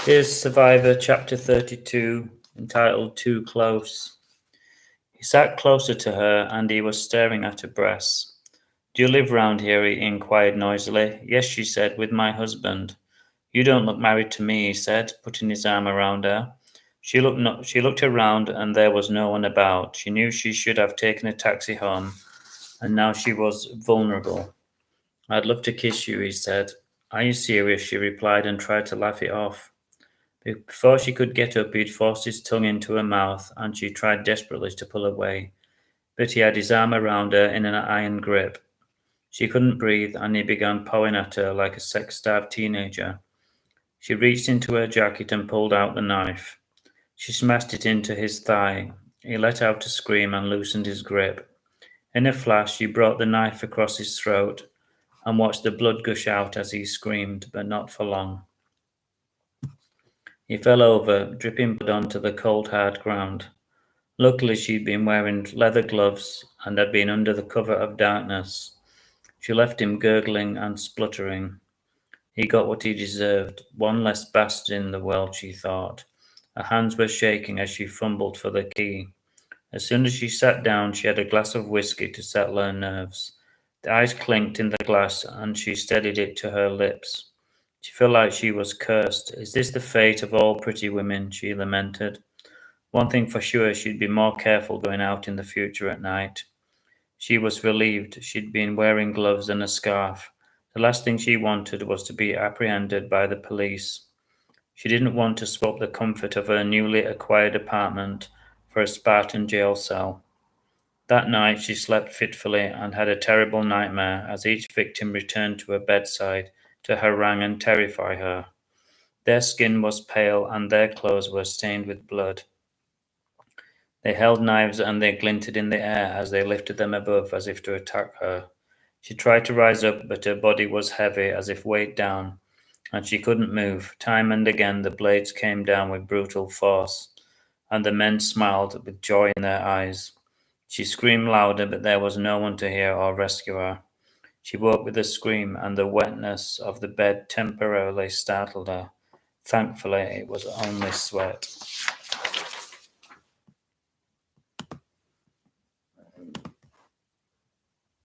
Here's Survivor Chapter 32, entitled Too Close. He sat closer to her and he was staring at her breasts. Do you live round here? He inquired noisily. Yes, she said, with my husband. You don't look married to me, he said, putting his arm around her. She looked around and there was no one about. She knew she should have taken a taxi home, and now she was vulnerable. I'd love to kiss you, he said. Are you serious? She replied and tried to laugh it off. Before she could get up, he'd forced his tongue into her mouth, and she tried desperately to pull away. But he had his arm around her in an iron grip. She couldn't breathe, and he began pawing at her like a sex-starved teenager. She reached into her jacket and pulled out the knife. She smashed it into his thigh. He let out a scream and loosened his grip. In a flash, she brought the knife across his throat and watched the blood gush out as he screamed, but not for long. He fell over, dripping blood onto the cold, hard ground. Luckily, she'd been wearing leather gloves and had been under the cover of darkness. She left him gurgling and spluttering. He got what he deserved, one less bastard in the world, she thought. Her hands were shaking as she fumbled for the key. As soon as she sat down, she had a glass of whisky to settle her nerves. The ice clinked in the glass and she steadied it to her lips. She felt like she was cursed. Is this the fate of all pretty women? She lamented. One thing for sure, she'd be more careful going out in the future at night. She was relieved. She'd been wearing gloves and a scarf. The last thing she wanted was to be apprehended by the police. She didn't want to swap the comfort of her newly acquired apartment for a Spartan jail cell. That night she slept fitfully and had a terrible nightmare as each victim returned to her bedside to harangue and terrify her. Their skin was pale and their clothes were stained with blood. They held knives and they glinted in the air as they lifted them above as if to attack her. She tried to rise up, but her body was heavy as if weighed down, and she couldn't move. Time and again the blades came down with brutal force, and the men smiled with joy in their eyes. She screamed louder, but there was no one to hear or rescue her. She woke with a scream, and the wetness of the bed temporarily startled her. Thankfully, it was only sweat.